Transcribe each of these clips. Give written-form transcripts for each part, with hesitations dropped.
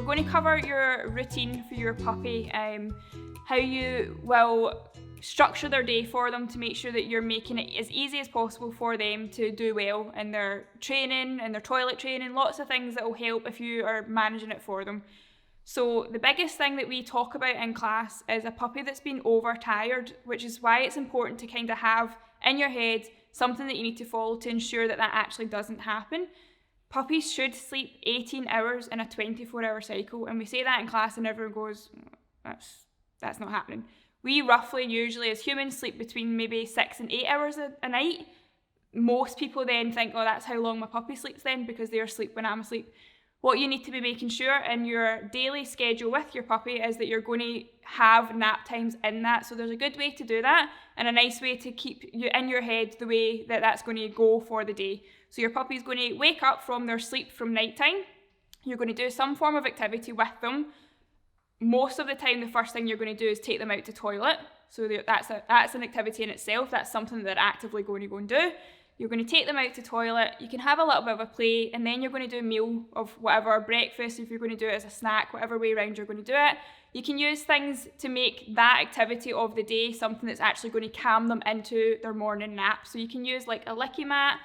going to cover your routine for your puppy, how you will structure their day for them to make sure that you're making it as easy as possible for them to do well in their training and their toilet training, lots of things that will help if you are managing it for them. So the biggest thing that we talk about in class is a puppy that's been overtired, which is why it's important to kind of have in your head something that you need to follow to ensure that that actually doesn't happen. Puppies should sleep 18 hours in a 24-hour cycle, and we say that in class and everyone goes, that's not happening. We roughly, usually as humans, sleep between maybe 6 and 8 hours a night. Most people then think, oh, that's how long my puppy sleeps then, because they're asleep when I'm asleep. What you need to be making sure in your daily schedule with your puppy is that you're going to have nap times in that. So there's a good way to do that and a nice way to keep you in your head the way that that's going to go for the day. So your puppy's going to wake up from their sleep from nighttime. You're going to do some form of activity with them. Most of the time, the first thing you're going to do is take them out to toilet. So that's an activity in itself. That's something they're actively going to go and do. You're going to take them out to toilet. You can have a little bit of a play, and then you're going to do a meal of whatever, breakfast, if you're going to do it as a snack, whatever way around you're going to do it. You can use things to make that activity of the day something that's actually going to calm them into their morning nap. So you can use like a licky mat.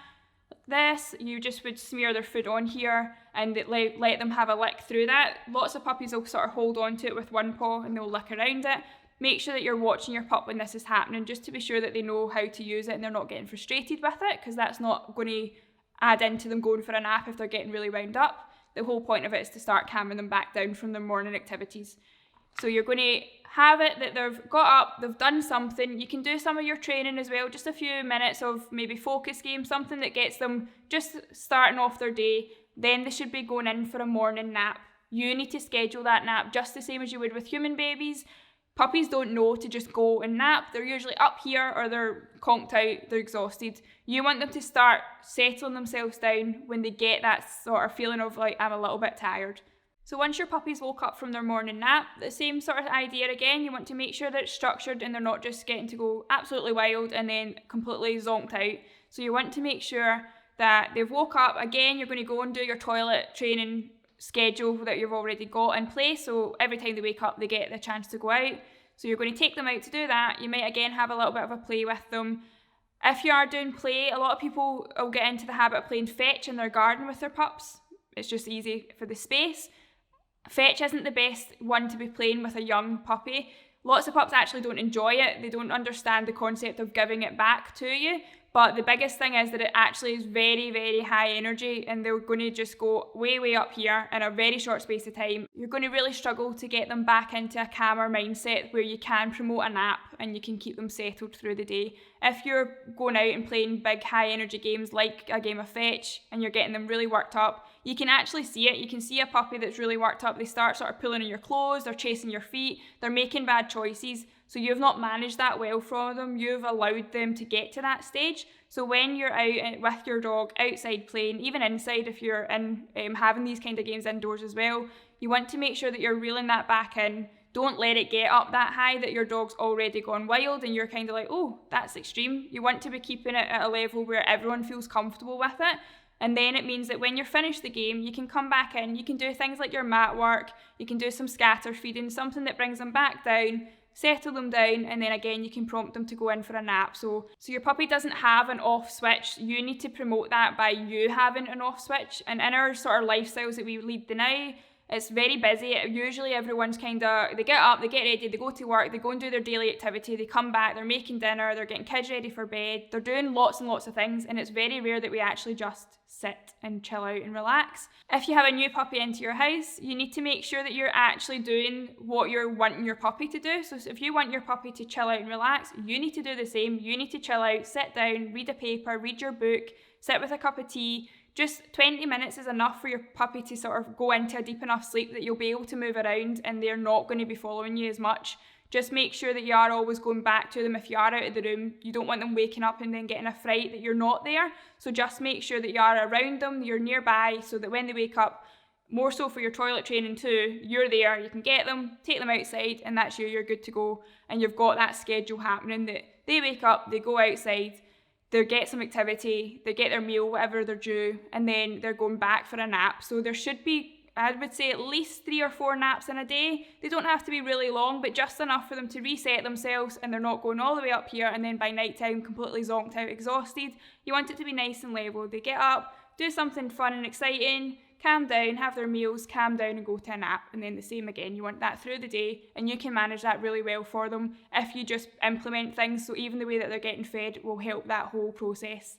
This, you just would smear their food on here and let them have a lick through that. Lots of puppies will sort of hold on to it with one paw and they'll lick around it. Make sure that you're watching your pup when this is happening, just to be sure that they know how to use it and they're not getting frustrated with it, because that's not going to add into them going for a nap if they're getting really wound up. The whole point of it is to start calming them back down from their morning activities. So you're going to have it that they've got up, they've done something. You can do some of your training as well, just a few minutes of maybe focus game, something that gets them just starting off their day. Then they should be going in for a morning nap. You need to schedule that nap just the same as you would with human babies. Puppies don't know to just go and nap. They're usually up here or they're conked out, they're exhausted. You want them to start settling themselves down when they get that sort of feeling of like, I'm a little bit tired. So once your puppies woke up from their morning nap, the same sort of idea again, you want to make sure that it's structured and they're not just getting to go absolutely wild and then completely zonked out. So you want to make sure that they've woke up. Again, you're going to go and do your toilet training schedule that you've already got in place. So every time they wake up, they get the chance to go out. So you're going to take them out to do that. You might again have a little bit of a play with them. If you are doing play, a lot of people will get into the habit of playing fetch in their garden with their pups. It's just easy for the space. Fetch isn't the best one to be playing with a young puppy. Lots of pups actually don't enjoy it. They don't understand the concept of giving it back to you. But the biggest thing is that it actually is very, very high energy and they're going to just go way, way up here in a very short space of time. You're going to really struggle to get them back into a calmer mindset where you can promote a nap and you can keep them settled through the day. If you're going out and playing big high energy games like a game of fetch and you're getting them really worked up, you can actually see it. You can see a puppy that's really worked up. They start sort of pulling on your clothes, they're chasing your feet, they're making bad choices. So you've not managed that well for them. You've allowed them to get to that stage. So when you're out with your dog outside playing, even inside if you're in having these kind of games indoors as well, you want to make sure that you're reeling that back in. Don't let it get up that high that your dog's already gone wild and you're kind of like, oh, that's extreme. You want to be keeping it at a level where everyone feels comfortable with it. And then it means that when you're finished the game, you can come back in, you can do things like your mat work, you can do some scatter feeding, something that brings them back down, settle them down, and then again you can prompt them to go in for a nap. So your puppy doesn't have an off switch. You need to promote that by you having an off switch. And in our sort of lifestyles that we lead now, it's very busy. Usually everyone's kind of, they get up, they get ready, they go to work, they go and do their daily activity, they come back, they're making dinner, they're getting kids ready for bed, they're doing lots and lots of things, and it's very rare that we actually just sit and chill out and relax. If you have a new puppy into your house, you need to make sure that you're actually doing what you're wanting your puppy to do. So if you want your puppy to chill out and relax, you need to do the same. You need to chill out, sit down, read a paper, read your book, sit with a cup of tea. Just 20 minutes is enough for your puppy to sort of go into a deep enough sleep that you'll be able to move around and they're not going to be following you as much. Just make sure that you are always going back to them if you are out of the room. You don't want them waking up and then getting a fright that you're not there. So just make sure that you are around them, you're nearby, so that when they wake up, more so for your toilet training too, you're there, you can get them, take them outside, and that's you're good to go. And you've got that schedule happening that they wake up, they go outside, they get some activity, they get their meal, whatever they're due, and then they're going back for a nap. So there should be I would say at least 3 or 4 naps in a day. They don't have to be really long, but just enough for them to reset themselves and they're not going all the way up here and then by night time completely zonked out, exhausted. You want it to be nice and level. They get up, do something fun and exciting, calm down, have their meals, calm down and go to a nap, and then the same again. You want that through the day, and you can manage that really well for them if you just implement things. So even the way that they're getting fed will help that whole process.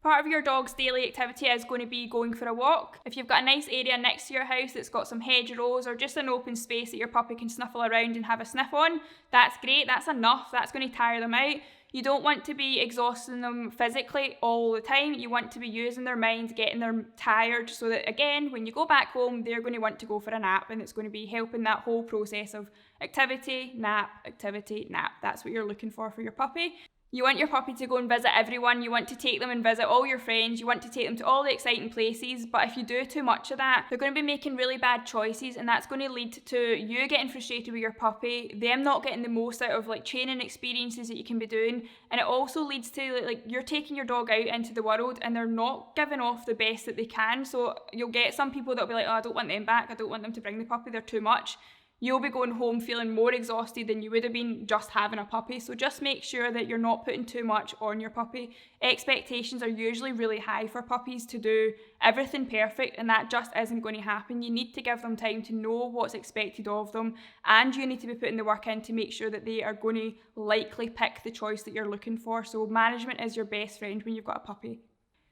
Part of your dog's daily activity is going to be going for a walk. If you've got a nice area next to your house that's got some hedgerows or just an open space that your puppy can snuffle around and have a sniff on, that's great, that's enough, that's going to tire them out. You don't want to be exhausting them physically all the time. You want to be using their mind, getting them tired, so that again, when you go back home, they're going to want to go for a nap, and it's going to be helping that whole process of activity, nap, activity, nap. That's what you're looking for your puppy. You want your puppy to go and visit everyone. You want to take them and visit all your friends. You want to take them to all the exciting places. But if you do too much of that, they're going to be making really bad choices, and that's going to lead to you getting frustrated with your puppy, them not getting the most out of like training experiences that you can be doing. And it also leads to like you're taking your dog out into the world and they're not giving off the best that they can. So you'll get some people that'll be like, oh, I don't want them back. I don't want them to bring the puppy. They're too much. You'll be going home feeling more exhausted than you would have been just having a puppy. So just make sure that you're not putting too much on your puppy. Expectations are usually really high for puppies to do everything perfect, and that just isn't going to happen. You need to give them time to know what's expected of them, and you need to be putting the work in to make sure that they are going to likely pick the choice that you're looking for. So management is your best friend when you've got a puppy.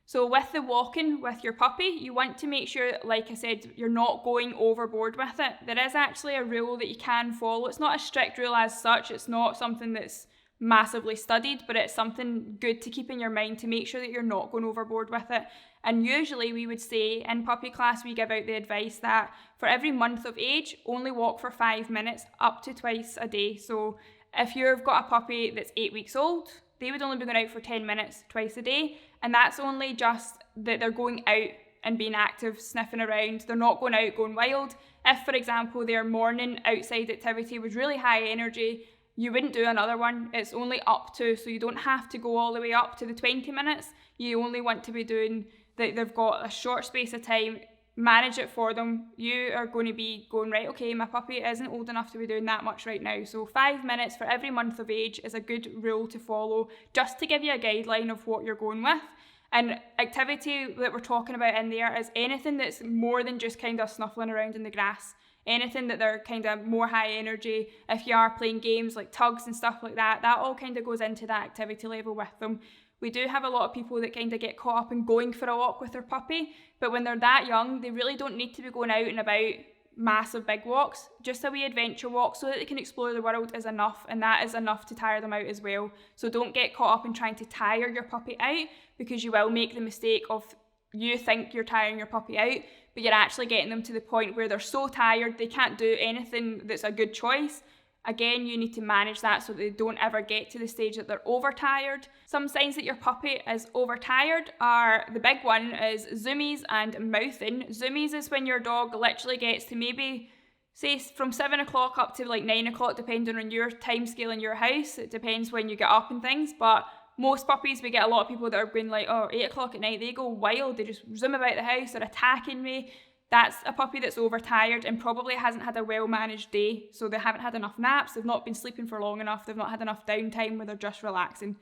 So with the walking with your puppy, you want to make sure, like I said, you're not going overboard with it. There is actually a rule that you can follow. It's not a strict rule as such. It's not something that's massively studied, but it's something good to keep in your mind to make sure that you're not going overboard with it. And usually we would say in puppy class, we give out the advice that for every month of age, only walk for 5 minutes up to twice a day. So if you've got a puppy that's 8 weeks old, they would only be going out for 10 minutes twice a day. And that's only just that they're going out and being active, sniffing around. They're not going out, going wild. If, for example, their morning outside activity was really high energy, you wouldn't do another one. It's only up to, so you don't have to go all the way up to the 20 minutes. You only want to be doing that. They've got a short space of time. Manage it for them. You are going to be going, right, okay, my puppy isn't old enough to be doing that much right now. So 5 minutes for every month of age is a good rule to follow, just to give you a guideline of what you're going with. And activity that we're talking about in there is anything that's more than just kind of snuffling around in the grass. Anything that they're kind of more high energy. If you are playing games like tugs and stuff like that, that all kind of goes into that activity level with them. We do have a lot of people that kind of get caught up in going for a walk with their puppy, but when they're that young, they really don't need to be going out and about massive big walks. Just a wee adventure walk so that they can explore the world is enough, and that is enough to tire them out as well. So don't get caught up in trying to tire your puppy out, because you will make the mistake of you think you're tiring your puppy out, but you're actually getting them to the point where they're so tired they can't do anything that's a good choice. Again, you need to manage that so they don't ever get to the stage that they're overtired. Some signs that your puppy is overtired are, the big one is zoomies and mouthing. Zoomies is when your dog literally gets to maybe, say, from 7 o'clock up to like 9 o'clock, depending on your time scale in your house. It depends when you get up and things, but most puppies, we get a lot of people that are going like, oh, 8 o'clock at night, they go wild, they just zoom about the house, they're attacking me. That's a puppy that's overtired and probably hasn't had a well-managed day. So they haven't had enough naps, they've not been sleeping for long enough, they've not had enough downtime where they're just relaxing.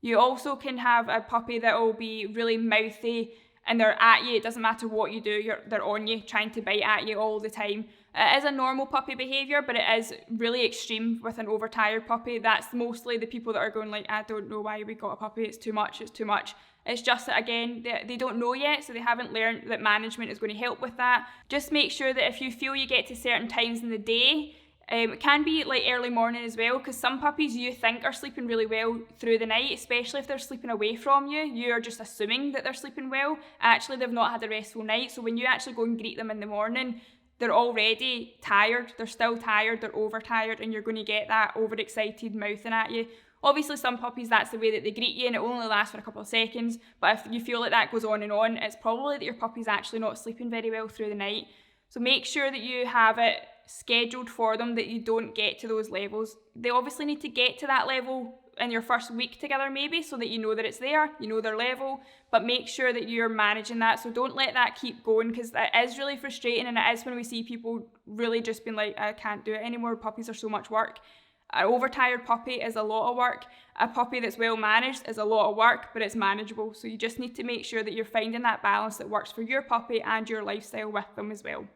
You also can have a puppy that will be really mouthy and they're at you. It doesn't matter what you do, they're on you, trying to bite at you all the time. It is a normal puppy behaviour, but it is really extreme with an overtired puppy. That's mostly the people that are going like, I don't know why we got a puppy, it's too much, it's too much. It's just that, again, they don't know yet, so they haven't learned that management is going to help with that. Just make sure that if you feel you get to certain times in the day, it can be like early morning as well, because some puppies you think are sleeping really well through the night, especially if they're sleeping away from you. You're just assuming that they're sleeping well. Actually, they've not had a restful night, so when you actually go and greet them in the morning, they're already tired, they're still tired, they're overtired, and you're going to get that overexcited mouthing at you. Obviously, some puppies, that's the way that they greet you and it only lasts for a couple of seconds, but if you feel like that goes on and on, it's probably that your puppy's actually not sleeping very well through the night. So make sure that you have it scheduled for them, that you don't get to those levels. They obviously need to get to that level in your first week together maybe, so that you know that it's there, you know their level, but make sure that you're managing that. So don't let that keep going, because it is really frustrating, and it is when we see people really just being like, I can't do it anymore, puppies are so much work. An overtired puppy is a lot of work. A puppy that's well managed is a lot of work, but it's manageable. So you just need to make sure that you're finding that balance that works for your puppy and your lifestyle with them as well.